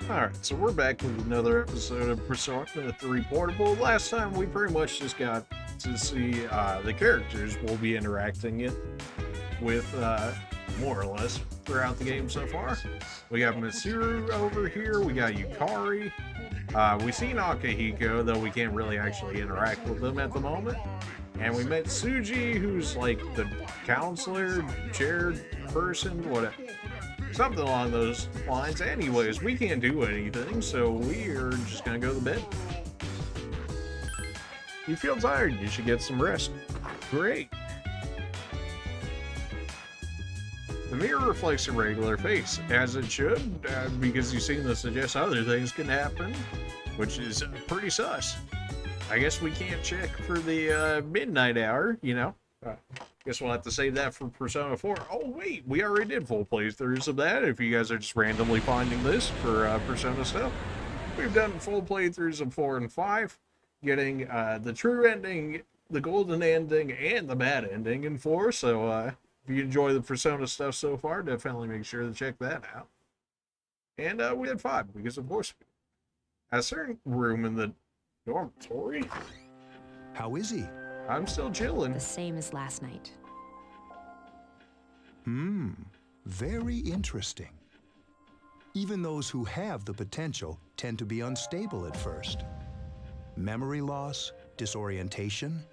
Alright, so we're back with another episode of Persona 3 Portable. Last time we pretty much just got to see the characters we'll be interacting with more or less throughout the game so far. We got Mitsuru over here, we got Yukari, we seen Akihiko, though we can't really actually interact with them at the moment. And we met Suji, who's like the counselor, chaired person, whatever. Something along those lines. Anyways, we can't do anything, so we are just gonna go to bed. You feel tired, you should get some rest. Great. The mirror reflects a regular face, as it should, because you've seen this suggest other things can happen, which is pretty sus. I guess we can't check for the midnight hour, you know. Guess we'll have to save that for Persona 4. Oh wait, we already did full playthroughs of that, if you guys are just randomly finding this for Persona stuff. We've done full playthroughs of 4 and 5, getting the true ending, the golden ending, and the bad ending in 4, so if you enjoy the Persona stuff so far, definitely make sure to check that out. And we had 5, because of course, a certain room in the dormitory. How is he? I'm still chilling. The same as last night. Very interesting. Even those who have the potential tend to be unstable at first. Memory loss, disorientation.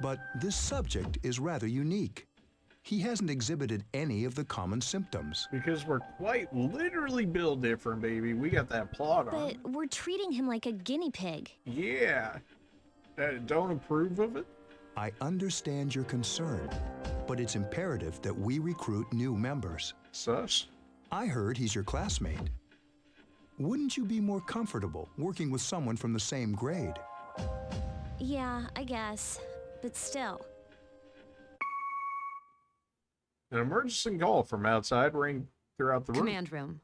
But this subject is rather unique. He hasn't exhibited any of the common symptoms. Because we're quite literally built different, baby. We got that plot on. But we're treating him like a guinea pig. Yeah. Don't approve of it? I understand your concern, but it's imperative that we recruit new members. Sus. I heard he's your classmate. Wouldn't you be more comfortable working with someone from the same grade? Yeah, I guess. But still. An emergency call from outside rang throughout the room. Command room.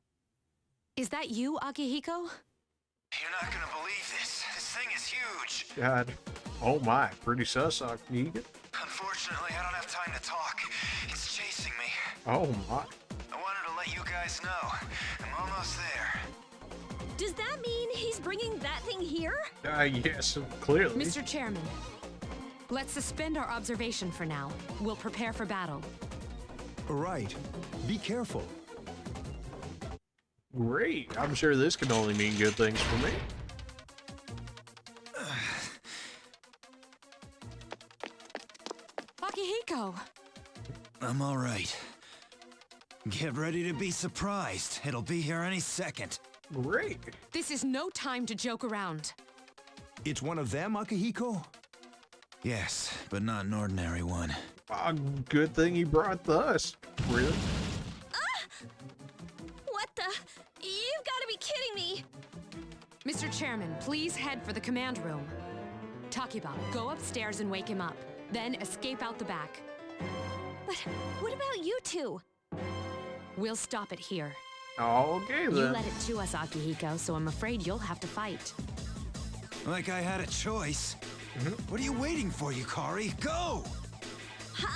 Is that you, Akihiko? You're not gonna believe this. This thing is huge. God. Oh my, pretty sus, Akihiko. Unfortunately, I don't have time to talk. It's chasing me. Oh my. I wanted to let you guys know. I'm almost there. Does that mean he's bringing that thing here? Yes, clearly. Mr. Chairman, let's suspend our observation for now. We'll prepare for battle. Right. Be careful. Great. I'm sure this can only mean good things for me. Akihiko! I'm all right. Get ready to be surprised. It'll be here any second. Great. This is no time to joke around. It's one of them, Akihiko? Yes, but not an ordinary one. Good thing he brought us. Really? What the? You've got to be kidding me! Mr. Chairman, please head for the command room. Takiba, go upstairs and wake him up. Then escape out the back. But what about you two? We'll stop it here. Okay You then. led it to us, Akihiko, so I'm afraid you'll have to fight. Like I had a choice. What are you waiting for, Yukari? Go!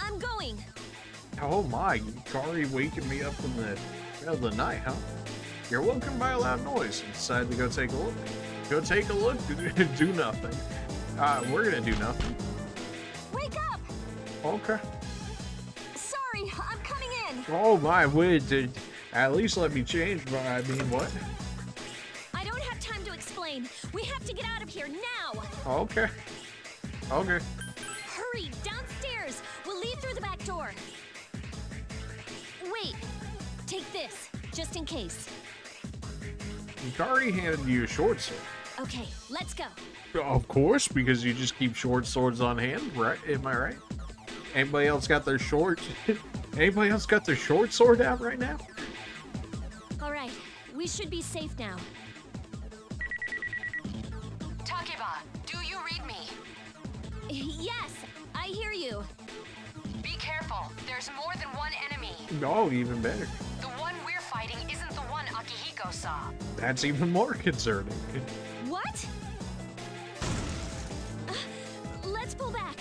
I'm going. Oh my, Yukari waking me up in the middle of the night, huh? You're woken by a loud noise and decide to go take a look. Go take a look, do nothing. We're gonna do nothing. Wake up! Okay. Sorry, I'm coming in. Oh my, wait, at least let me change, but I mean, what? I don't have time to explain. We have to get out of here now. Okay. Okay. Hurry, downstairs. We'll leave through the back door. Wait, take this, just in case. Yukari handed you a short sword. Okay, let's go. Of course, because you just keep short swords on hand, right? Am I right? Anybody else got their short? Anybody else got their short sword out right now? All right, we should be safe now. Takiba, do you read me? Yes, I hear you. Be careful. There's more than one enemy. Oh, even better. The one we're fighting isn't the one Akihiko saw. That's even more concerning. What? Let's pull back.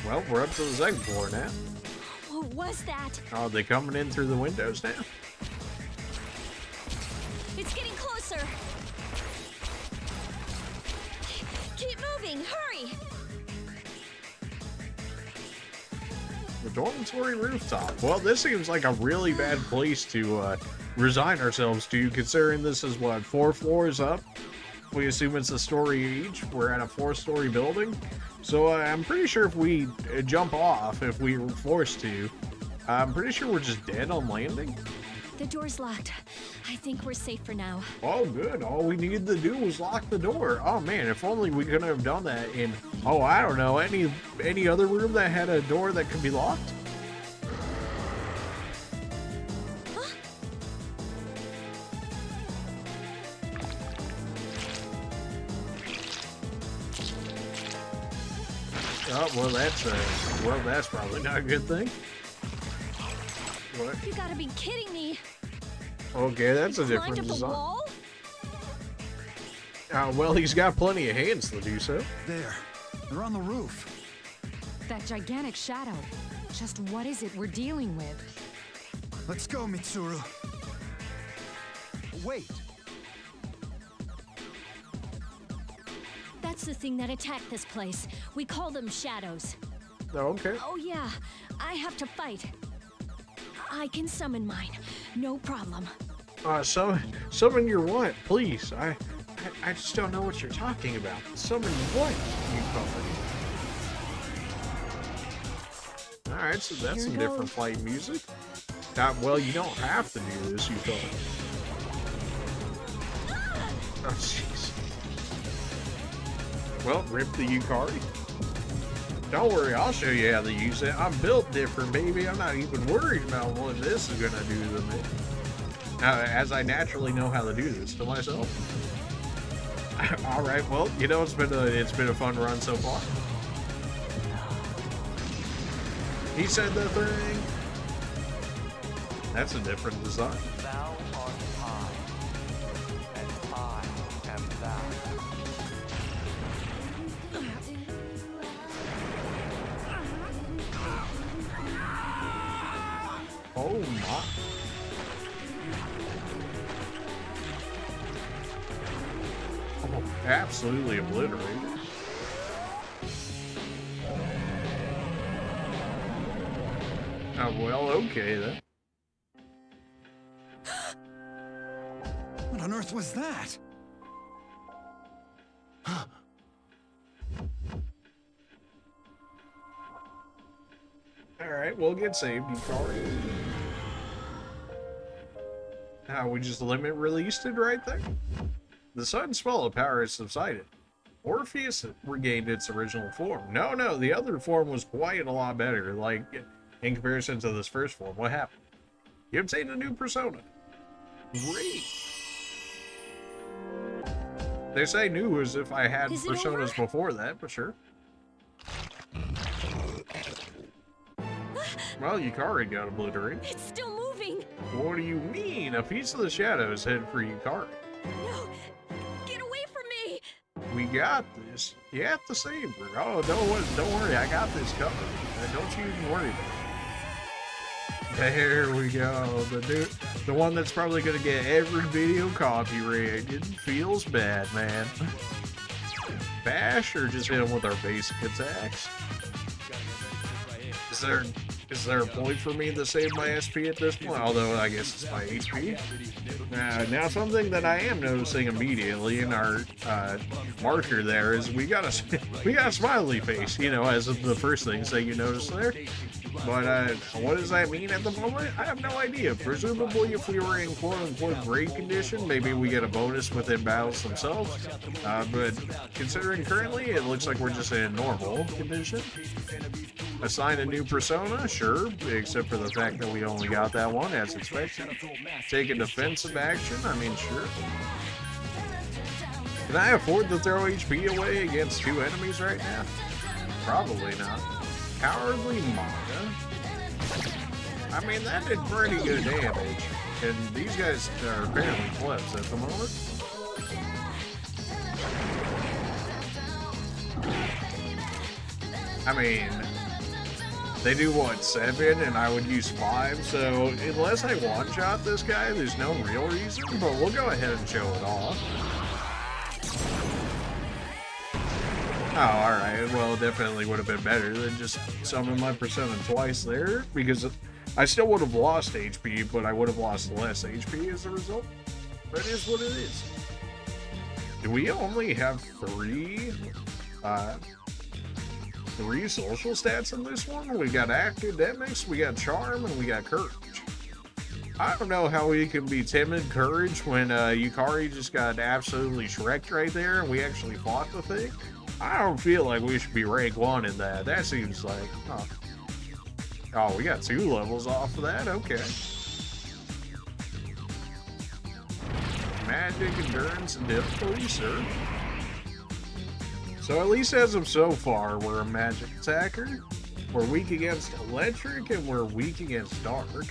Well, we're up to the second floor now. Whoa, was that? Oh, they coming in through the windows now? It's getting closer. Keep moving, hurry! The dormitory rooftop. Well, this seems like a really bad place to resign ourselves to, considering this is, what, 4 floors up? If we assume it's a story each, we're at a 4-story building. So I'm pretty sure if we jump off, if we were forced to, I'm pretty sure we're just dead on landing. The door's locked. I think we're safe for now. Oh, good. All we needed to do was lock the door. Oh, man, if only we could have done that in, oh, I don't know, any other room that had a door that could be locked? Huh? Oh, well, that's probably not a good thing. What? You gotta be kidding me. Okay, that's a Climbed different up the design. wall? Well, he's got plenty of hands to do so. There. They're on the roof. That gigantic shadow. Just what is it we're dealing with? Let's go, Mitsuru. Wait. That's the thing that attacked this place. We call them shadows. Oh, okay. Oh yeah, I have to fight. I can summon mine. No problem. Summon your what, please? I just don't know what you're talking about. Summon what, you call it? All right, so that's Here some goes. different fight music. Well, you don't have to do this, you thought. Oh, jeez. Well, rip the Yukari. Don't worry, I'll show you how to use it. I'm built different, baby. I'm not even worried about what this is gonna do to me. As I naturally know how to do this to myself. All right, well, you know, it's been a fun run so far. He said the thing. That's a different design. Thou art I, and I am thou. Oh my. Oh, absolutely obliterated. Oh, well, okay then. What on earth was that? Alright, we'll get saved, Yukari. We just limit released it right there. The sudden spell of power has subsided. Orpheus regained its original form. No, the other form was quite a lot better, like, in comparison to this first form. What happened? You obtained a new persona. Great! They say new as if I had Is it personas over? before that, but sure. Well, Yukari got obliterated. It's still moving. What do you mean? A piece of the shadows headed for Yukari. No, get away from me. We got this. You have to save her. Oh, don't worry, I got this covered. Don't you even worry about it. There we go. The one that's probably gonna get every video copyrighted. Feels bad, man. Bash or just hit him with our basic attacks? Is there a point for me to save my SP at this point? Although I guess it's my HP. Now something that I am noticing immediately in our marker there is we got a smiley face, you know, as of the first things that you notice there. But what does that mean at the moment? I have no idea. Presumably, if we were in quote-unquote great condition, maybe we get a bonus within battles themselves. But considering currently, it looks like we're just in normal condition. Assign a new persona, sure, except for the fact that we only got that one as expected. Take a defensive action, I mean, sure. Can I afford to throw HP away against 2 enemies right now? Probably not. Cowardly Manga. I mean, that did pretty good damage. And these guys are apparently plebs at the moment. I mean, They do what, 7, and I would use 5, so unless I one-shot this guy, there's no real reason, but we'll go ahead and show it off. Oh, alright, well, definitely would have been better than just summon my Persona twice there, because I still would have lost HP, but I would have lost less HP as a result. That is what it is. Do we only have 3 social stats in this one? We got academics, we got charm, and we got courage. I don't know how we can be timid courage when Yukari just got absolutely shreked right there and we actually fought the thing. I don't feel like we should be rank 1 in that. That seems like, oh, we got 2 levels off of that? Okay. Magic, endurance, and difficulty, sir. So at least as of so far, we're a magic attacker. We're weak against electric, and we're weak against dark.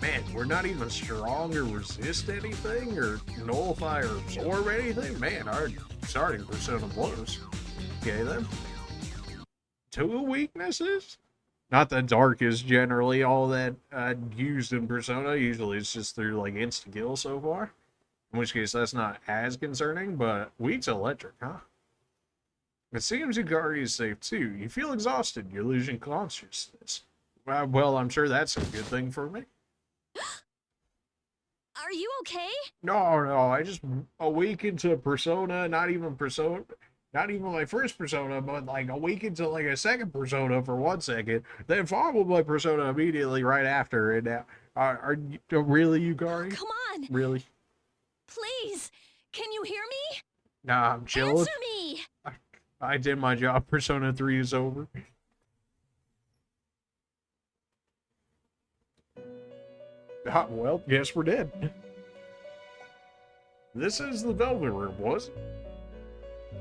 Man, we're not even strong or resist anything, or nullify or absorb anything. Man, our starting Persona blows. Okay then. 2 weaknesses? Not that dark is generally all that used in Persona. Usually it's just through like insta-kill so far. In which case that's not as concerning, but weak to electric, huh? It seems Yukari is safe too. You feel exhausted. You're losing consciousness. Well, I'm sure that's a good thing for me. Are you okay? No, I just awakened to Persona, not even my first Persona, but like awakened to like a second Persona for 1 second, then followed my Persona immediately right after. And now, are you really, Yukari? Come on! Really? Please! Can you hear me? Nah, I'm chilling. Answer me! I did my job. Persona 3 is over. Well, guess we're dead. This is the Velvet Room, was it?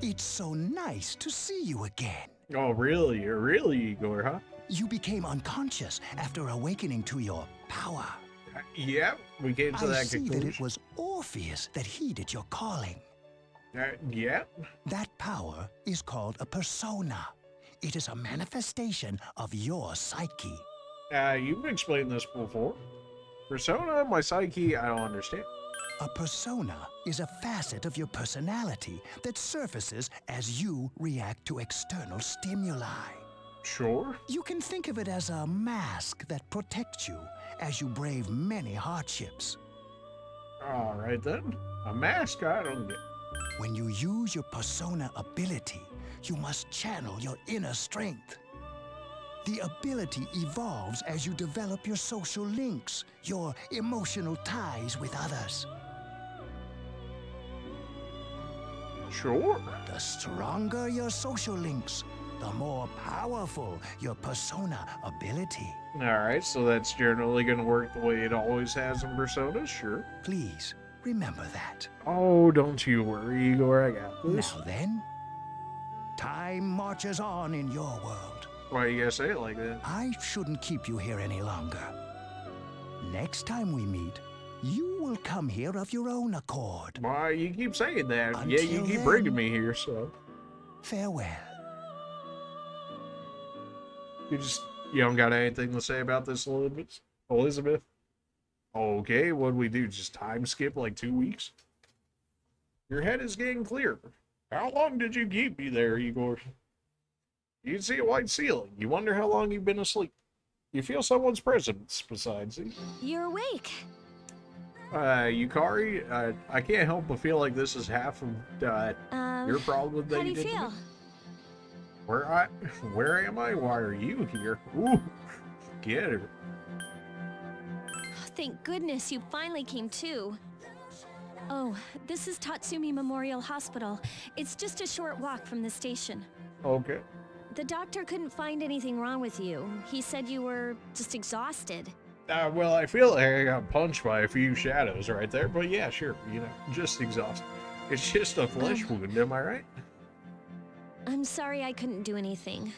It's so nice to see you again. Oh, really? Really, Igor, huh? You became unconscious after awakening to your power. Yeah, we came to I that see conclusion. that it was Orpheus that heeded your calling. Yeah. That power is called a persona. It is a manifestation of your psyche. You've explained this before. Persona, my psyche, I don't understand. A persona is a facet of your personality that surfaces as you react to external stimuli. Sure. You can think of it as a mask that protects you as you brave many hardships. All right then. A mask, I don't get. When you use your persona ability, you must channel your inner strength. The ability evolves as you develop your social links, your emotional ties with others. Sure. The stronger your social links, the more powerful your persona ability. All right, so that's generally going to work the way it always has in Persona, sure. Please, remember that. Oh, don't you worry, Igor, I got this. Now then, time marches on in your world. Why you gotta say it like that? I shouldn't keep you here any longer. Next time we meet, you will come here of your own accord. Why, you keep saying that. Yeah, you Until keep then. bringing me here, so. Farewell. You don't got anything to say about this, Elizabeth? Okay, what'd we do? Just time skip like 2 weeks? Your head is getting clearer. How long did you keep me there, Igor? You can see a white ceiling. You wonder how long you've been asleep. You feel someone's presence besides you. You're awake. Yukari, I can't help but feel like this is half of your problem that How do you you did to feel? me. Where am I? Why are you here? Ooh, get her. Thank goodness you finally came to. Oh, this is Tatsumi Memorial Hospital. It's just a short walk from the station. Okay. The doctor couldn't find anything wrong with you. He said you were just exhausted. Well, I feel like I got punched by a few shadows right there, but yeah, sure, just exhausted. It's just a flesh wound, am I right? I'm sorry I couldn't do anything.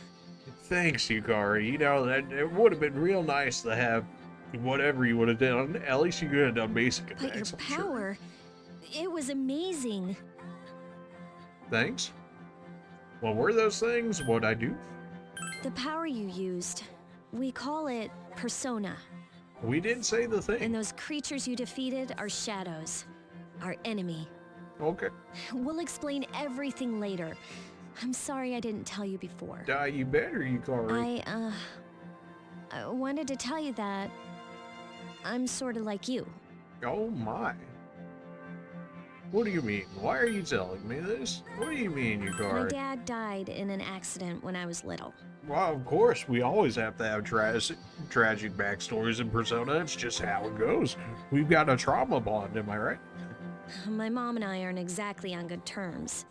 Thanks, Yukari. That it would have been real nice to have whatever you would have done. At least you could have done basic But your attacks, I'm sure. power, it was amazing. Thanks. What were those things? What'd I do? The power you used, We call it persona. We did say the And thing. those creatures you defeated are shadows. Our enemy. Okay. We'll explain everything later. I'm sorry I didn't tell you before. You better, Yukari. I wanted to tell you that I'm sort of like you. Oh my. What do you mean? Why are you telling me this? What do you mean, My Yukari? dad died in an accident when I was little. Well, of course, we always have to have tragic backstories in Persona. It's just how it goes. We've got a trauma bond, am I right? My mom and I aren't exactly on good terms.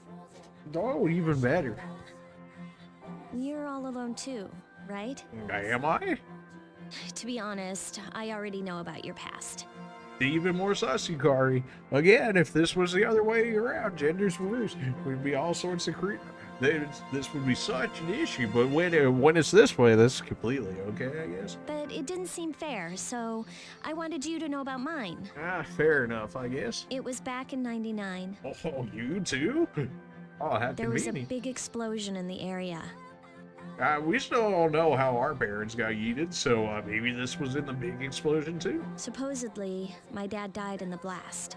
Oh, even better. You're all alone too, right? Am I? To be honest, I already know about your past. Even more sus, Yukari. Again, if this was the other way around, genders reversed, we'd be all sorts of this would be such an issue, but when it's this way, that's completely okay, I guess. But it didn't seem fair, so I wanted you to know about mine. Fair enough, I guess. It was back in '99. Oh, you too? Oh, how There was a convenient. big explosion in the area. We still don't know how our parents got yeeted, so maybe this was in the big explosion too. Supposedly, my dad died in the blast,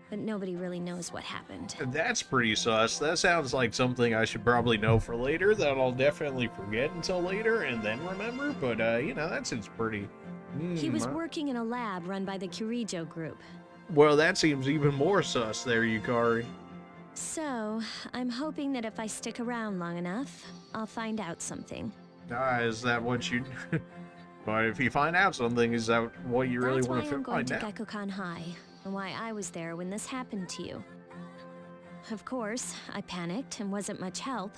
but nobody really knows what happened. That's pretty sus. That sounds like something I should probably know for later that I'll definitely forget until later and then remember, but that seems pretty... He was working in a lab run by the Kirijo group. Well, that seems even more sus there, Yukari. So, I'm hoping that if I stick around long enough, I'll find out something. Is that what you... But if you find out something, is that what you really That's why want I'm to going find to out? Gekkokan High, and why I was there when this happened to you. Of course, I panicked and wasn't much help.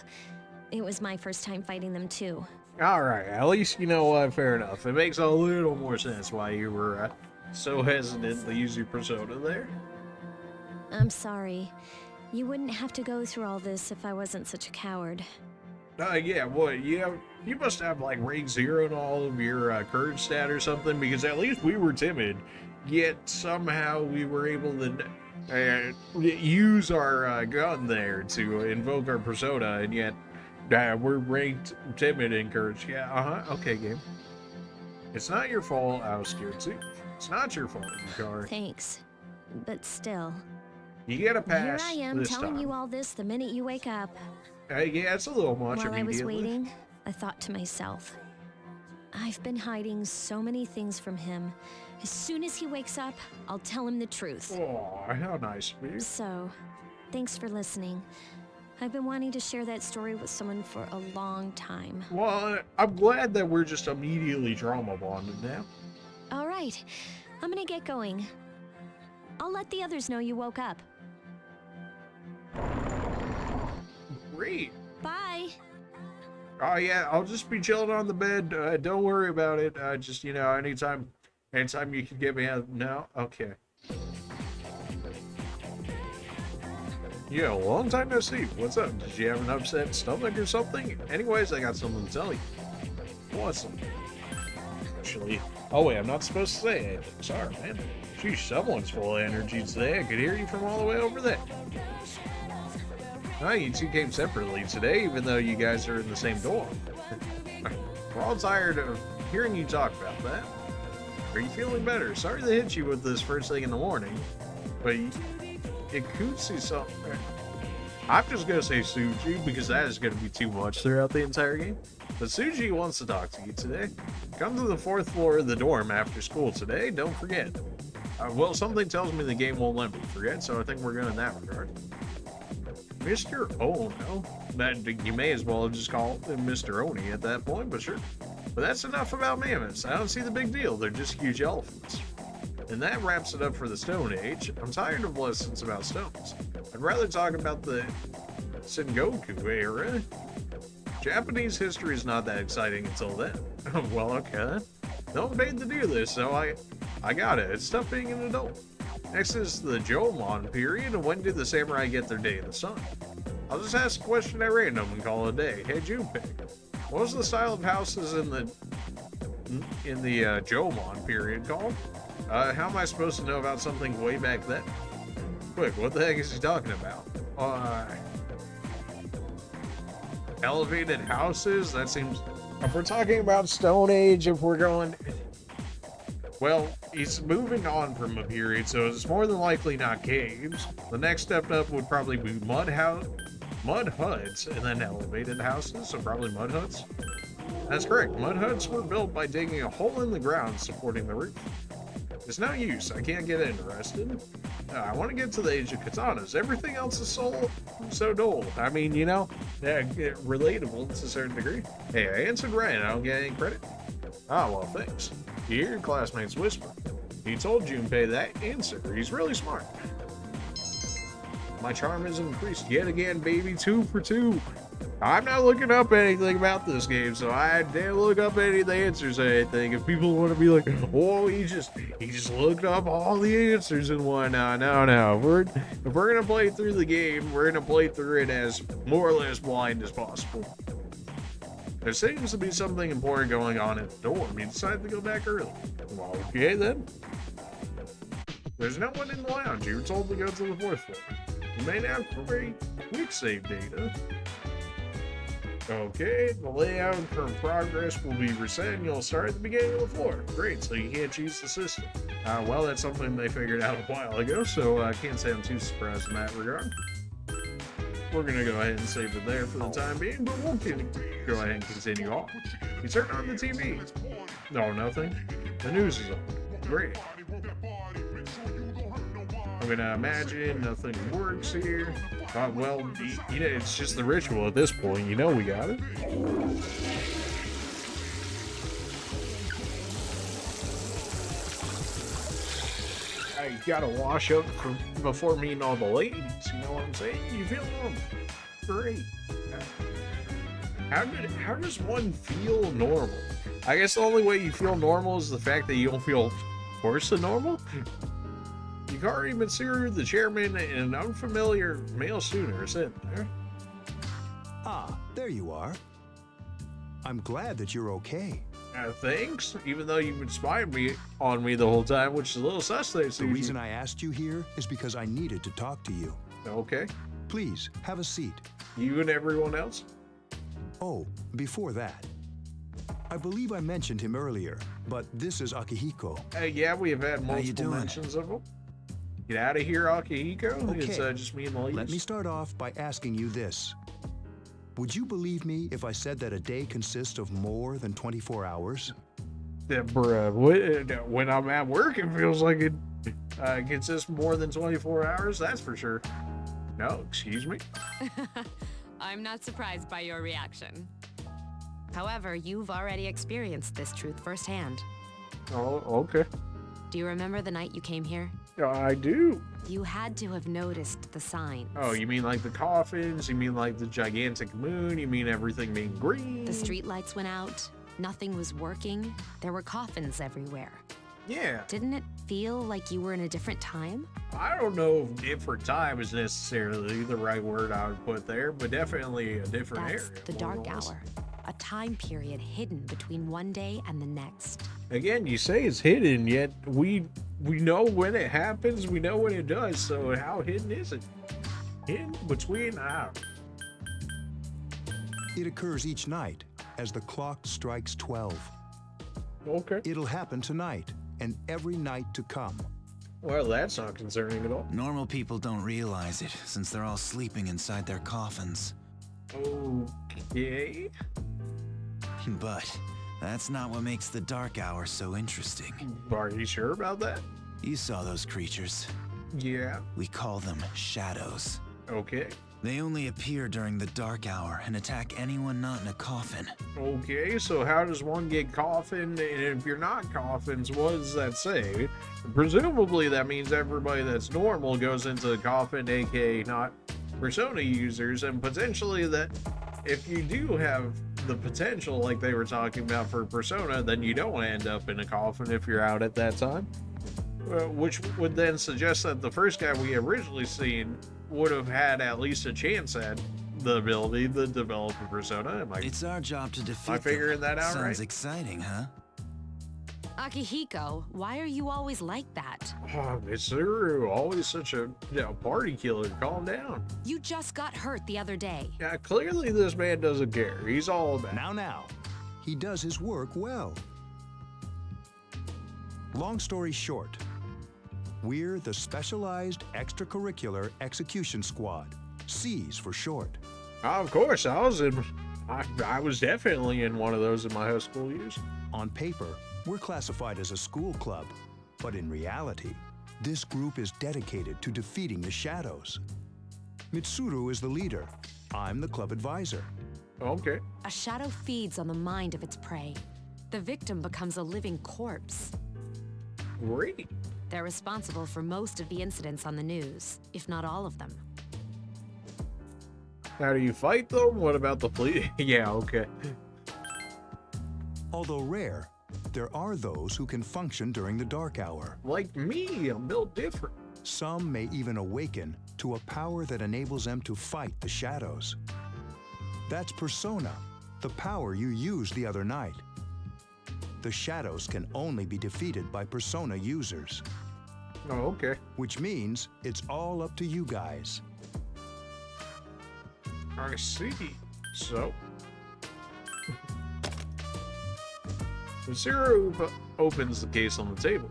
It was my first time fighting them too. Alright, at least you know what, fair enough. It makes a little more sense why you were so hesitant to use your persona there. I'm sorry. You wouldn't have to go through all this if I wasn't such a coward. Yeah, what, you must have like rank 0 in all of your courage stat or something, because at least we were timid, yet somehow we were able to use our gun there to invoke our persona, and yet we're ranked timid in courage. Yeah, okay, game. It's not your fault, I was scared too. It's not your fault, Yukari. Thanks. But still. You get a Here pass I am this telling time. you all this the minute you wake up. Yeah, it's a little much While I was immediately. waiting, I thought to myself, I've been hiding so many things from him. As soon as he wakes up, I'll tell him the truth. Oh, how nice of you. So, thanks for listening. I've been wanting to share that story with someone for a long time. Well, I'm glad that we're just immediately trauma bonded now. All right, I'm gonna get going. I'll let the others know you woke up. Great. Bye! Oh yeah, I'll just be chilling on the bed. Don't worry about it. Just anytime you can get me out. No, okay. Yeah, long time no see. What's up? Did you have an upset stomach or something? Anyways, I got something to tell you. What's up? Actually, oh wait, I'm not supposed to say anything. Sorry, man. Geez, someone's full of energy today. I could hear you from all the way over there. Oh, you two came separately today, even though you guys are in the same dorm. We're all tired of hearing you talk about that. Are you feeling better? Sorry to hit you with this first thing in the morning, but it could see something. I'm just gonna say Suji because that is gonna be too much throughout the entire game. But Suji wants to talk to you today. Come to the 4th floor of the dorm after school today. Don't forget. Well, something tells me the game won't let me forget, so I think we're good in that regard. Mr. Ono. That you may as well just call him Mr. Oni at that point, but sure. But that's enough about mammoths. I don't see the big deal. They're just huge elephants. And that wraps it up for the Stone Age. I'm tired of lessons about stones. I'd rather talk about the Sengoku era. Japanese history is not that exciting until then. Well, okay. No one paid to do this, so I got it. It's tough being an adult. Next is the Jomon period, and when did the samurai get their day in the sun? I'll just ask a question at random and call it a day. Hey, Junpei, what was the style of houses in the Jomon period called? How am I supposed to know about something way back then? Quick, what the heck is he talking about? Elevated houses? That seems If we're talking about Stone Age, if we're going... Well, he's moving on from a period, so it's more than likely not caves. The next step up would probably be mud huts, and then elevated houses, so probably mud huts. That's correct. Mud huts were built by digging a hole in the ground supporting the roof. It's no use. I can't get interested. I want to get to the age of katanas. Everything else is so dull. I mean, you know, relatable to a certain degree. Hey, I answered right. I don't get any credit. Ah, well, thanks. You hear your classmates whisper. He told Junpei that answer. He's really smart. My charm has increased yet again, baby. 2 for 2. I'm not looking up anything about this game, so I didn't look up any of the answers or anything. If people want to be like, oh, he just looked up all the answers and whatnot. No. If we're gonna play through the game, we're gonna play through it as more or less blind as possible. There seems to be something important going on at the dorm. You decided to go back early. Well, okay then. There's no one in the lounge. You were told to go to the 4th floor. You may now create quick save data. Okay, the layout for progress will be reset and you'll start at the beginning of the floor. Great, so you can't choose the system. Well, that's something they figured out a while ago, so I can't say I'm too surprised in that regard. We're gonna go ahead and save it there for the time being, but we'll go ahead and continue on. You turn on the TV. No, nothing. The news is on. Great. I'm gonna imagine nothing works here. Well, you know, it's just the ritual at this point. You know we got it. You gotta wash up before meeting all the ladies. You know what I'm saying? You feel normal. Great. How does one feel normal? I guess the only way you feel normal is the fact that you don't feel worse than normal. You've already been served the chairman and an unfamiliar male student are sitting there. Ah, there you are. I'm glad that you're okay. Thanks, even though you've been spying on me the whole time, which is a little suspect. The reason I asked you here is because I needed to talk to you. Okay. Please, have a seat. You and everyone else? Oh, before that. I believe I mentioned him earlier, but this is Akihiko. Yeah, we have had multiple mentions of him. Get out of here, Akihiko. Okay. It's just me and the ladies. Let me start off by asking you this. Would you believe me if I said that a day consists of more than 24 hours? Bruh, when I'm at work, it feels like it consists more than 24 hours. That's for sure. No, excuse me. I'm not surprised by your reaction. However, you've already experienced this truth firsthand. Oh, okay. Do you remember the night you came here? I do. You had to have noticed the signs. Oh, you mean like the coffins? You mean like the gigantic moon? You mean everything being green? The streetlights went out. Nothing was working. There were coffins everywhere. Yeah. Didn't it feel like you were in a different time? I don't know if different time is necessarily the right word I would put there, but definitely a different That's area. the dark hour. A time period hidden between one day and the next. Again, you say it's hidden, yet we know when it happens, we know when it does, so how hidden is it? Hidden between hours. It occurs each night as the clock strikes 12. Okay. It'll happen tonight and every night to come. Well, that's not concerning at all. Normal people don't realize it, since they're all sleeping inside their coffins. Okay. But that's not what makes the dark hour so interesting. Are you sure about that? You saw those creatures. Yeah. We call them shadows. Okay. They only appear during the dark hour and attack anyone not in a coffin. Okay, so how does one get coffined? And if you're not coffins, what does that say? Presumably that means everybody that's normal goes into the coffin, aka not Persona users, and potentially that if you do have the potential like they were talking about for Persona, then you don't end up in a coffin if you're out at that time. Which would then suggest that the first guy we originally seen would have had at least a chance at the ability to develop a persona. It's our job to defeat them. Am I figuring that out right? Sounds exciting, huh? Akihiko, why are you always like that? Oh, Mitsuru, always such a party killer. Calm down. You just got hurt the other day. Yeah, clearly this man doesn't care. He's all about. Now, he does his work well. Long story short, we're the Specialized Extracurricular Execution Squad, SEAS for short. Of course, I was definitely in one of those in my high school years. On paper, we're classified as a school club, but in reality, this group is dedicated to defeating the shadows. Mitsuru is the leader. I'm the club advisor. Okay. A shadow feeds on the mind of its prey. The victim becomes a living corpse. Great. They're responsible for most of the incidents on the news, if not all of them. How do you fight them? What about the police? Yeah, okay. Although rare, there are those who can function during the dark hour. Like me, I'm built different. Some may even awaken to a power that enables them to fight the shadows. That's Persona, the power you used the other night. The shadows can only be defeated by Persona users, Oh, okay. which means it's all up to you guys. I see. So. Zero opens the case on the table.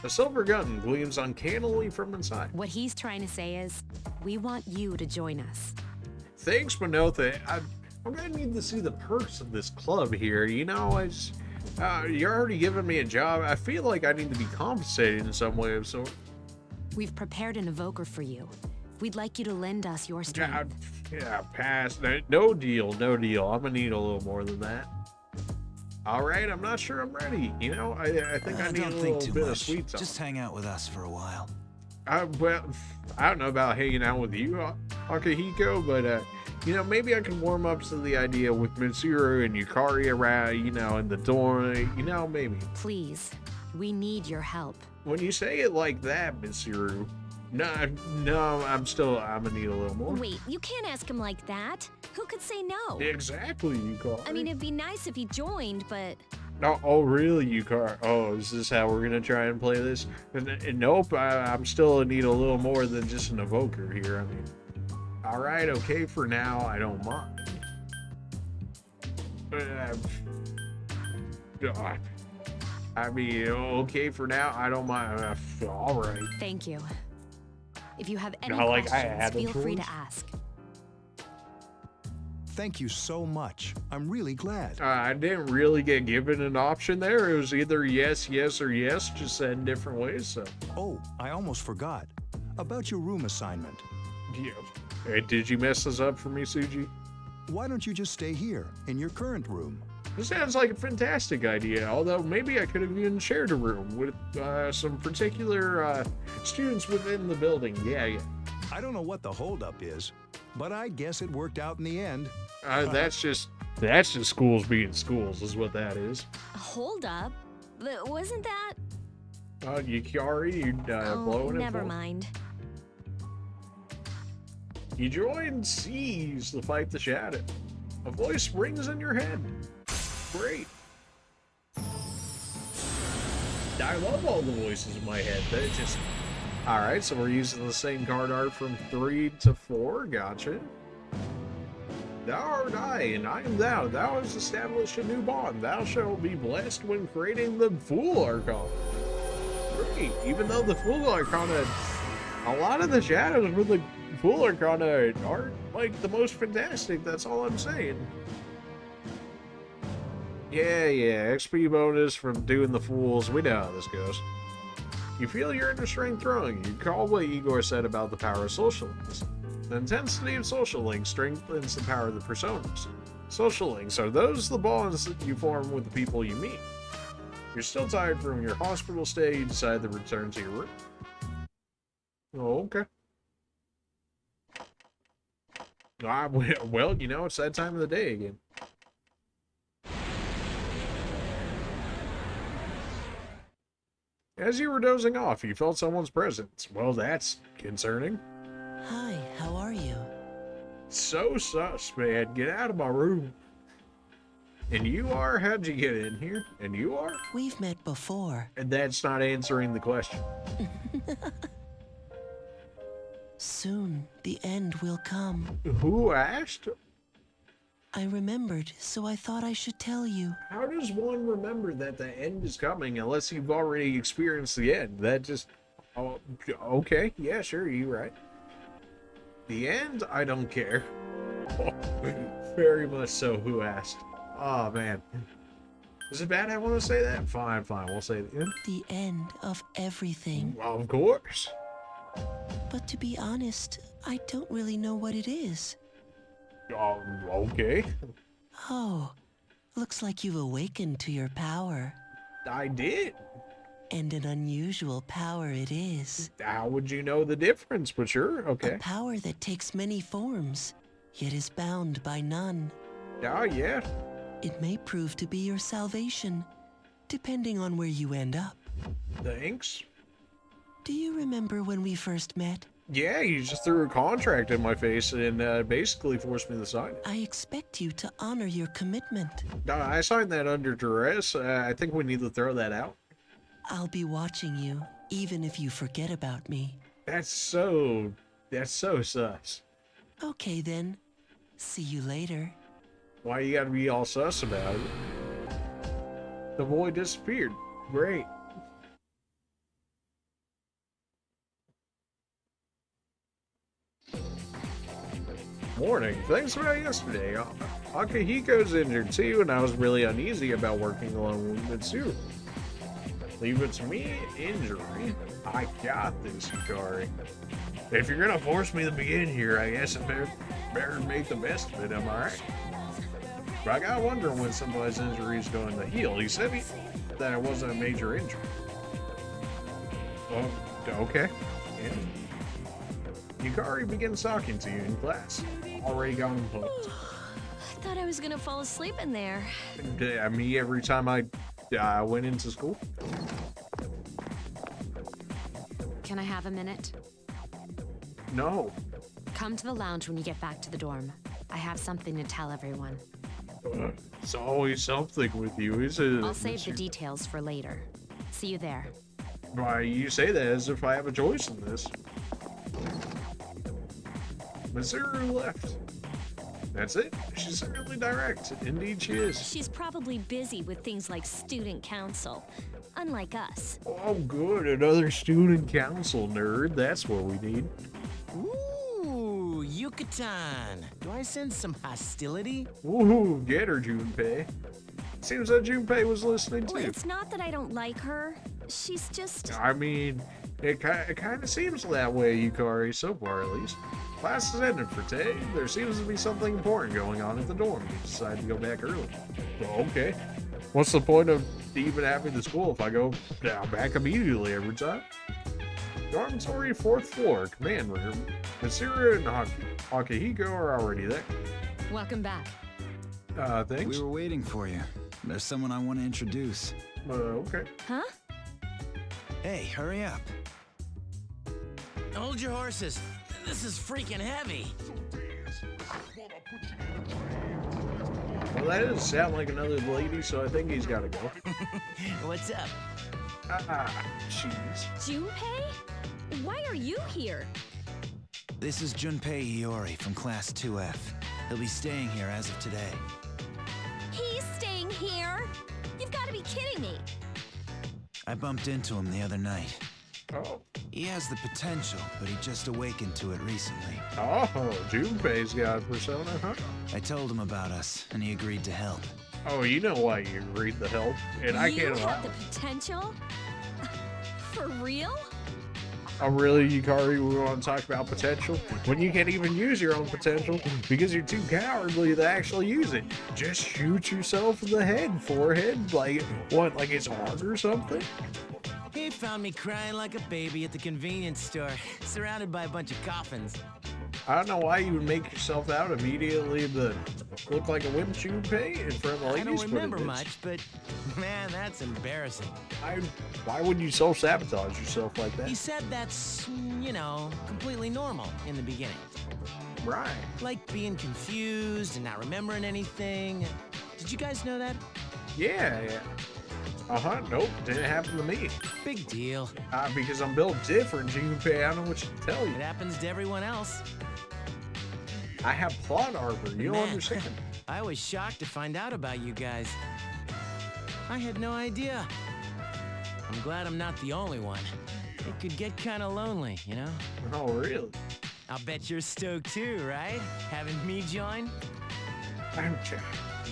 A silver gun gleams uncannily from inside. What he's trying to say is, we want you to join us. Thanks, Manotha. I'm gonna need to see the perks of this club here. You know, you're already giving me a job. I feel like I need to be compensated in some way of sort. We've prepared an evoker for you. We'd like you to lend us your strength. Yeah, pass. No deal, no deal. I'm gonna need a little more than that. All right, I'm not sure I'm ready. You know, I think I need a little bit of sweet sauce. Just hang out with us for a while. Well, I don't know about hanging out with you, Akihiko, but, you know, maybe I can warm up to the idea with Mitsuru and Yukari around, you know, in the dorm, you know, maybe. Please, we need your help. When you say it like that, Mitsuru, no, I'm gonna need a little more. Wait, you can't ask him like that. Who could say no? Exactly, Yukari. I mean, it'd be nice if he joined, but... No, oh, really, Yukari? Oh, is this how we're gonna try and play this? And nope, I'm still in need a little more than just an evoker here. I mean, all right, okay for now. I don't mind. I mean, okay for now. I don't mind. All right. Thank you. If you have any Not like I questions, had a feel free to choice. ask. Thank you so much. I'm really glad. I didn't really get given an option there. It was either yes, yes, or yes, just said in different ways. So, Oh, I almost forgot. About your room assignment. yeah. Hey, did you mess this up for me, Suji? Why don't you just stay here, in your current room? This sounds like a fantastic idea, although maybe I could have even shared a room with some particular students within the building. Yeah. I don't know what the holdup is, but I guess it worked out in the end. That's just schools being schools, is what that is. Hold up. Wasn't that... Yukari, you blowing it never for? mind. You join Seas to fight the shadow. A voice rings in your head. Great. I love all the voices in my head. They're just... Alright, so we're using the same card art from 3 to 4. Gotcha. Thou art I, and I am thou. Thou hast established a new bond. Thou shalt be blessed when creating the Fool Archon. Great. Even though the Fool Arcana... A lot of the shadows with the Fool Arcana aren't, like, the most fantastic. That's all I'm saying. Yeah, XP bonus from doing the fools. We know how this goes. You feel your inner strength growing. You recall what Igor said about the power of social links. The intensity of social links strengthens the power of the personas. Social links are the bonds that you form with the people you meet. You're still tired from your hospital stay. You decide to return to your room. Oh, okay. Well, you know, it's that time of the day again. As you were dozing off, you felt someone's presence. Well, that's concerning. Hi, how are you? So sus, man. Get out of my room. And you are? How'd you get in here? And you are? We've met before. And that's not answering the question. Soon, the end will come. Who asked? I remembered, so I thought I should tell you. How does one remember that the end is coming unless you've already experienced the end? That just... Oh, okay. Yeah, sure, you're right. The end? I don't care. Very much so, who asked? Oh, man. Is it bad I want to say that? Fine, fine, we'll say the end. The end of everything. Of course. But to be honest, I don't really know what it is. Okay. Oh, looks like you've awakened to your power. I did. And an unusual power it is. How would you know the difference? But sure, okay. A power that takes many forms, yet is bound by none. Oh, yeah. It may prove to be your salvation, depending on where you end up. Thanks. Do you remember when we first met? Yeah, you just threw a contract in my face and basically forced me to sign it. I expect you to honor your commitment. I signed that under duress. I think we need to throw that out. I'll be watching you, even if you forget about me. That's so sus. Okay then. See you later. Why you gotta be all sus about it? The boy disappeared. Great. Morning. Thanks about yesterday. Akihiko's injured too, and I was really uneasy about working alone with Mitsuru. Leave it to me. Injury. I got this, Hikari. If you're gonna force me to begin here, I guess I better make the best of it, am I right? But I gotta wonder when somebody's injury is going to heal. He said that it wasn't a major injury. Well, okay. Yeah. Hikari begins talking to you in class. Already gone home. I thought I was gonna fall asleep in there. Me every time I went into school. Can I have a minute? No. Come to the lounge when you get back to the dorm. I have something to tell everyone. It's always something with you, isn't it? I'll save the details for later. See you there. Why, you say that as if I have a choice in this. Mitsuru left. That's it. She's really direct. Indeed she is. She's probably busy with things like student council, unlike us. Oh, good. Another student council nerd. That's what we need. Ooh, Yucatan. Do I sense some hostility? Woohoo, get her, Junpei. Seems that Junpei was listening too. It's not that I don't like her. She's just... I mean, it kind of seems that way, Yukari, so far at least. Class is ended for today. There seems to be something important going on at the dorm. You decide to go back early. Well, okay. What's the point of even having the school if I go back immediately every time? Dormitory, 4th floor, command room. Mitsuru and Akihiko are already there. Welcome back. Thanks. We were waiting for you. There's someone I want to introduce. Okay. Huh? Hey, hurry up. Hold your horses. This is freaking heavy. Well, that doesn't sound like another lady, so I think he's got to go. What's up? Jeez. Junpei? Why are you here? This is Junpei Iori from Class 2F. He'll be staying here as of today. He's staying here? You've got to be kidding me. I bumped into him the other night. Oh. He has the potential, but he just awakened to it recently. Oh, Junpei's got a persona, huh? I told him about us, and he agreed to help. Oh, you know why you agreed to help, and I can't You allow have the it. potential? For real? Oh, really, Yukari? We want to talk about potential? When you can't even use your own potential because you're too cowardly to actually use it. Just shoot yourself in the forehead, like, what, like it's hard or something? He found me crying like a baby at the convenience store, surrounded by a bunch of coffins. I don't know why you would make yourself out immediately to look like a wimp, Junpei, in front of the I ladies. don't remember much, but man, that's embarrassing. Why would you self-sabotage yourself like that? He said that's, you know, completely normal in the beginning. Right. Like being confused and not remembering anything. Did you guys know that? Yeah. Uh-huh, nope, didn't happen to me. Big deal. Because I'm built different, Junpei, I don't know what to tell you. It happens to everyone else. I have plot armor, you don't Man, understand. I was shocked to find out about you guys. I had no idea. I'm glad I'm not the only one. It could get kinda lonely, you know? Oh, really? I'll bet you're stoked too, right? Having me join?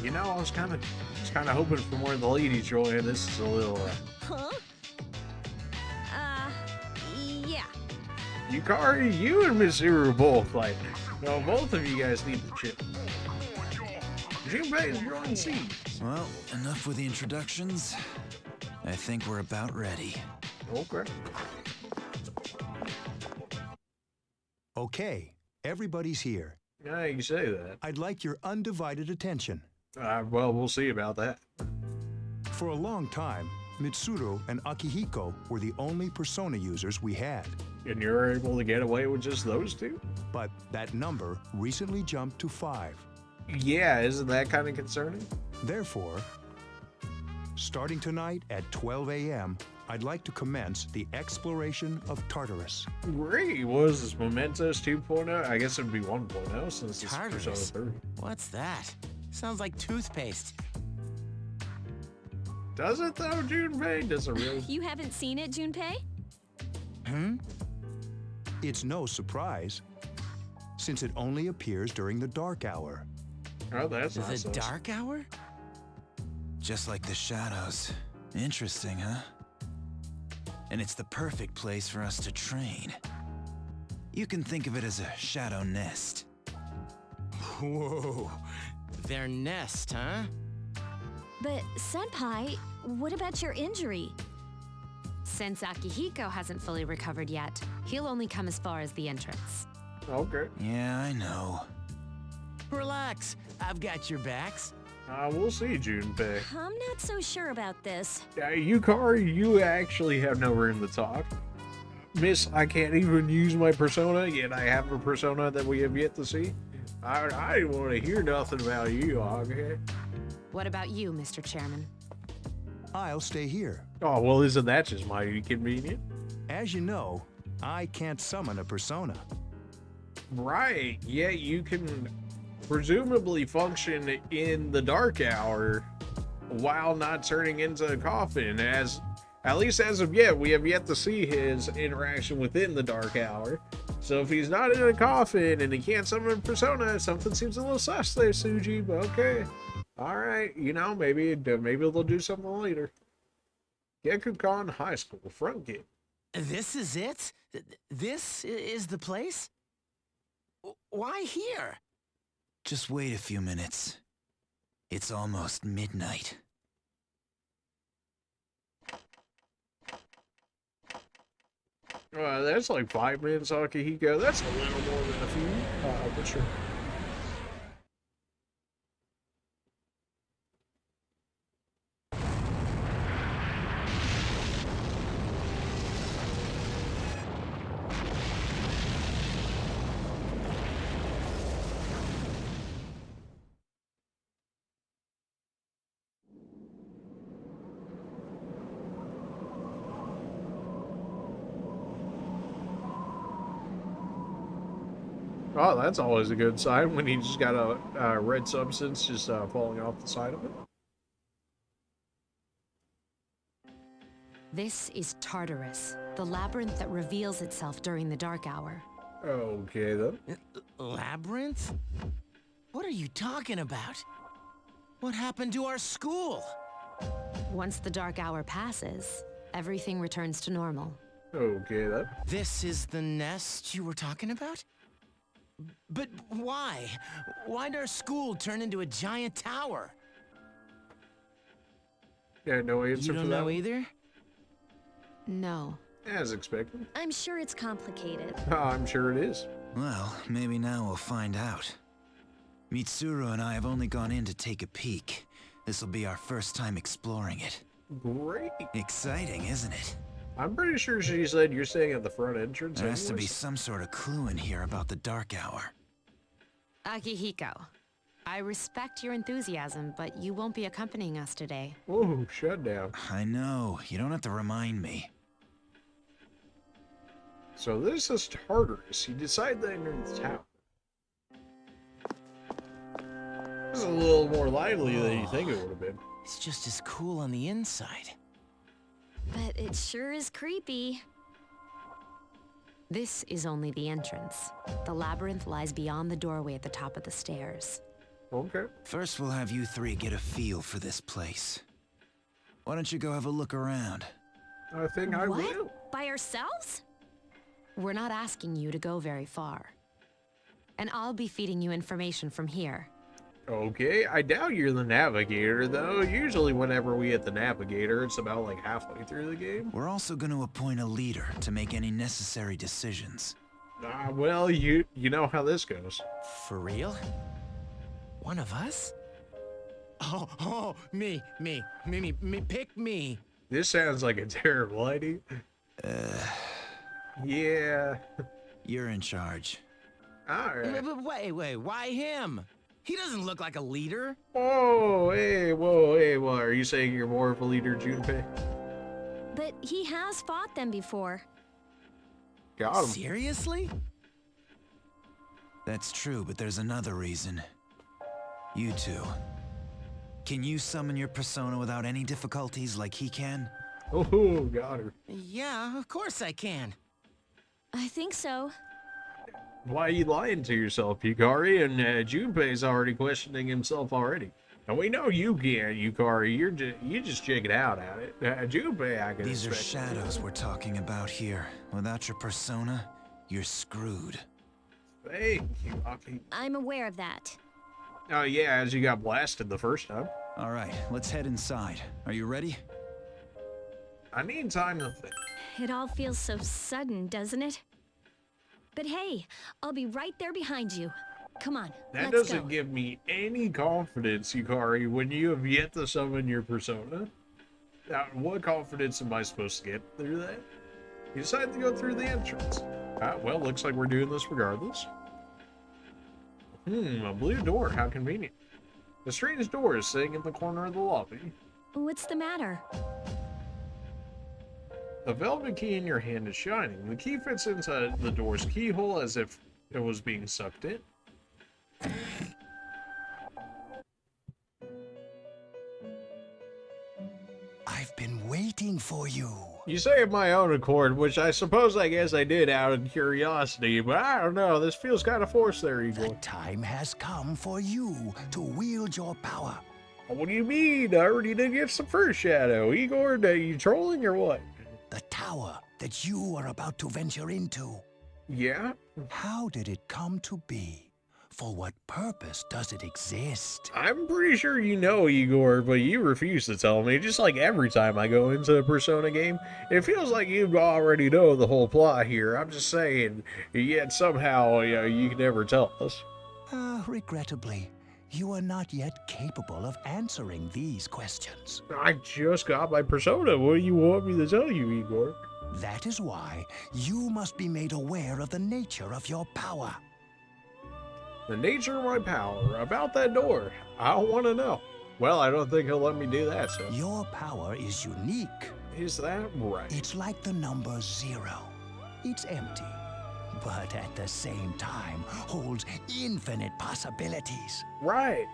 You know, I was kind of hoping for more of the lady joy, and this is a little. Huh? Yeah. Yukari, you and Mitsuru both like. No, both of you guys need to chill. Junpei's growing seeds. Well, enough with the introductions. I think we're about ready. Okay. Okay, everybody's here. Yeah, you say that. I'd like your undivided attention. Well, we'll see about that. For a long time, Mitsuru and Akihiko were the only persona users we had. And you're able to get away with just those two? But that number recently jumped to 5. Yeah, isn't that kind of concerning? Therefore, starting tonight at 12 a.m., I'd like to commence the exploration of Tartarus. Great. What is this, Mementos 2.0? I guess it'd be 1.0 since it's Persona Tartarus? 3. What's that? Sounds like toothpaste. Does it though, Junpei? Does it really? You haven't seen it, Junpei? It's no surprise, since it only appears during the dark hour. Oh, that's not The sus. dark hour? Just like the shadows. Interesting, huh? And it's the perfect place for us to train. You can think of it as a shadow nest. Whoa. Their nest, huh? But, Senpai, what about your injury? Since Akihiko hasn't fully recovered yet, he'll only come as far as the entrance. Okay. Yeah, I know. Relax. I've got your backs. We'll see, Junpei. I'm not so sure about this. Yukari, you actually have no room to talk. Miss, I can't even use my persona, yet I have a persona that we have yet to see. I don't want to hear nothing about you, okay? What about you, Mr. Chairman? I'll stay here. Oh, well, isn't that just mighty convenient? As you know, I can't summon a persona. Right, yeah, you can presumably function in the dark hour while not turning into a coffin, as at least as of yet, we have yet to see his interaction within the dark hour. So if he's not in a coffin and he can't summon a persona, something seems a little sus there, Suji, but okay. Alright, you know, maybe they'll do something later. Gekukan High School, front gate. This is it? This is the place? Why here? Just wait a few minutes. It's almost midnight. That's like 5 minutes, Akihiko. That's a little more than a few. But sure. Oh, that's always a good sign when you just got a red substance just falling off the side of it. This is Tartarus, the labyrinth that reveals itself during the dark hour. Okay, then. Labyrinth? What are you talking about? What happened to our school? Once the dark hour passes, everything returns to normal. Okay, then. This is the nest you were talking about? But why? Why'd our school turn into a giant tower? Yeah, no answer You for don't that know one? either? No. As expected. I'm sure it's complicated. I'm sure it is. Well, maybe now we'll find out. Mitsuru and I have only gone in to take a peek. This'll be our first time exploring it. Great. Exciting, isn't it? I'm pretty sure she said you're staying at the front entrance. There has to be anyways. some sort of clue in here about the dark hour. Akihiko, I respect your enthusiasm, but you won't be accompanying us today. Oh, shut down. I know, you don't have to remind me. So this is Tartarus. You decide to enter the tower. This a little more lively than you think it would have been. It's just as cool on the inside. But it sure is creepy. This is only the entrance. The labyrinth lies beyond the doorway at the top of the stairs. Okay. First, we'll have you three get a feel for this place. Why don't you go have a look around? I think I What? will. By ourselves? We're not asking you to go very far. And I'll be feeding you information from here. Okay, I doubt you're the navigator, though. Usually whenever we hit the navigator, it's about like halfway through the game. We're also going to appoint a leader to make any necessary decisions. Well, you know how this goes. For real? One of us? Oh, me, pick me. This sounds like a terrible idea. Yeah. You're in charge. Alright. But wait, why him? He doesn't look like a leader. Oh, hey, whoa, hey, what? Are you saying you're more of a leader, Junpei? But he has fought them before. Got him. Seriously? That's true, but there's another reason. You two. Can you summon your persona without any difficulties like he can? Oh, got her. Yeah, of course I can. I think so. Why are you lying to yourself, Yukari? And Junpei's already questioning himself already. And we know you can, Yukari. You just check it out at it. Junpei, I can These are expect. shadows we're talking about here. Without your persona, you're screwed. Thank you, Aki. I'm aware of that. Oh, yeah, as you got blasted the first time. All right, let's head inside. Are you ready? I need time to think. It all feels so sudden, doesn't it? But hey, I'll be right there behind you. Come on, That let's doesn't go. give me any confidence, Yukari, when you have yet to summon your persona. Now, what confidence am I supposed to get through that? You decided to go through the entrance. Well, looks like we're doing this regardless. A blue door, how convenient. The strange door is sitting in the corner of the lobby. What's the matter? The velvet key in your hand is shining. The key fits inside the door's keyhole as if it was being sucked in. I've been waiting for you. You say of my own accord, which I suppose I guess I did out of curiosity, but I don't know, this feels kind of forced there, The Igor. time has come for you to wield your power. What do you mean? I already did get some first shadow. Igor, are you trolling or what? The tower that you are about to venture into. Yeah? How did it come to be? For what purpose does it exist? I'm pretty sure you know, Igor, but you refuse to tell me, just like every time I go into a Persona game. It feels like you already know the whole plot here. I'm just saying, yet somehow, you can never tell us. Regrettably, you are not yet capable of answering these questions. I just got my Persona. What do you want me to tell you, Igor? That is why you must be made aware of the nature of your power. The nature of my power, about that door. I don't want to know. Well, I don't think he'll let me do that, so. Your power is unique. Is that right? It's like the number 0. It's empty, but at the same time holds infinite possibilities. Right.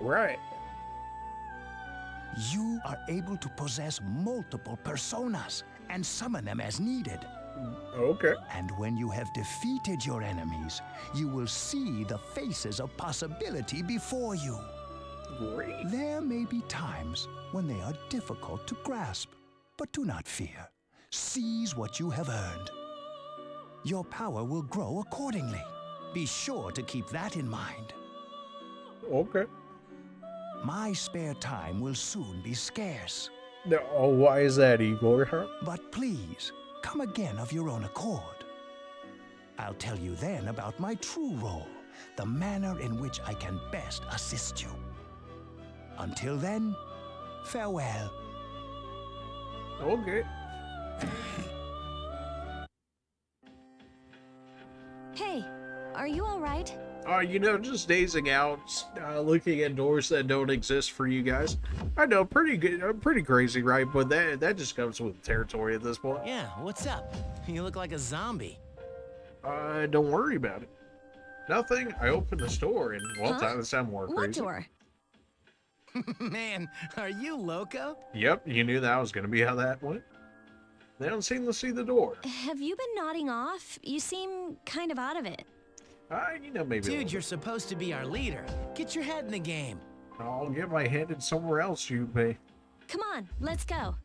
You are able to possess multiple personas and summon them as needed. Okay. And when you have defeated your enemies, you will see the faces of possibility before you. Great. There may be times when they are difficult to grasp, but do not fear. Seize what you have earned. Your power will grow accordingly. Be sure to keep that in mind. Okay. My spare time will soon be scarce. No, why is that, Igor? Huh? But please, come again of your own accord. I'll tell you then about my true role, the manner in which I can best assist you. Until then, farewell. Okay. Hey, are you all right? Just dazing out, looking at doors that don't exist for you guys. I know, pretty good, pretty crazy, right? But that just comes with the territory at this point. Yeah, what's up? You look like a zombie. Don't worry about it. Nothing. I opened the store and, well, Huh? that sounds more What crazy. door? Man, are you loco? Yep, you knew that was going to be how that went. They don't seem to see the door. Have you been nodding off? You seem kind of out of it. You know, maybe a Dude, little you're supposed to be our leader. Get your head in the game. bit. I'll get my head in somewhere else, Junpei. Come on, let's go.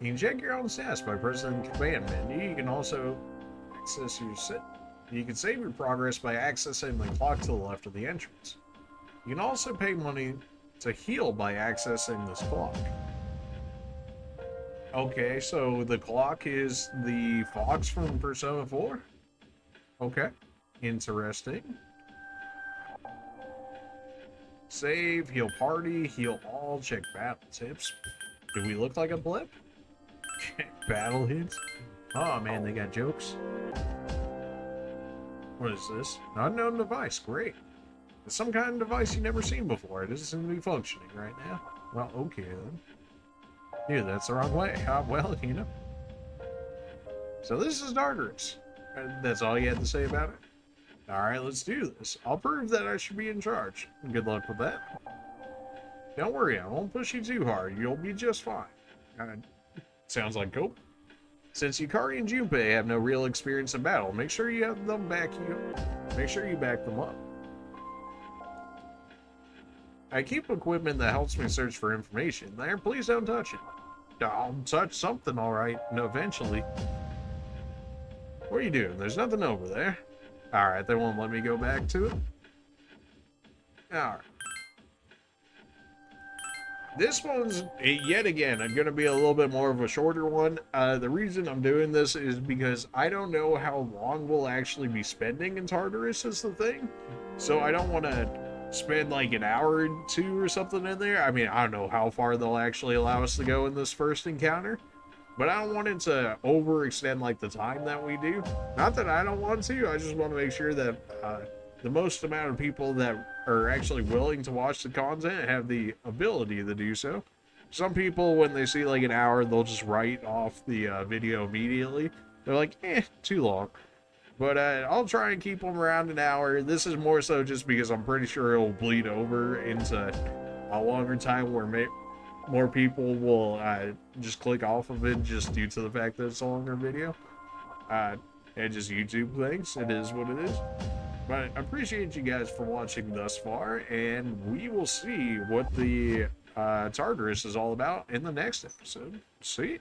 You can check your own stats by pressing the command menu. You can also access your You can save your progress by accessing the clock to the left of the entrance. You can also pay money to heal by accessing this clock. Okay, so the clock is the fox from Persona 4? Okay, interesting. Save, heal party, heal all, check battle tips. Do we look like a blip? Battle hits? Oh man, they got jokes. What is this? Unknown device, great. It's some kind of device you've never seen before. It doesn't seem to be functioning right now. Well, okay then. Dude, that's the wrong way. Well, you know. So this is Tartarus. That's all you had to say about it? Alright, let's do this. I'll prove that I should be in charge. Good luck with that. Don't worry, I won't push you too hard. You'll be just fine. Sounds like cope. Since Yukari and Junpei have no real experience in battle, make sure you have them back them up. I keep equipment that helps me search for information there. Please don't touch it. I'll touch something, alright, eventually. What are you doing? There's nothing over there. Alright, they won't let me go back to it. Alright. This one's, yet again, going to be a little bit more of a shorter one. The reason I'm doing this is because I don't know how long we'll actually be spending in Tartarus is the thing. So I don't want to spend like an hour or two or something in there. I mean, I don't know how far they'll actually allow us to go in this first encounter. But I don't want it to overextend like the time that we do. Not that I don't want to, I just want to make sure that the most amount of people that are actually willing to watch the content have the ability to do so. Some people, when they see like an hour, they'll just write off the video immediately. They're like, too long. But I'll try and keep them around an hour. This is more so just because I'm pretty sure it'll bleed over into a longer time where more people will just click off of it just due to the fact that it's a longer video. And just YouTube things. It is what it is. But I appreciate you guys for watching thus far, and we will see what the Tartarus is all about in the next episode. See you.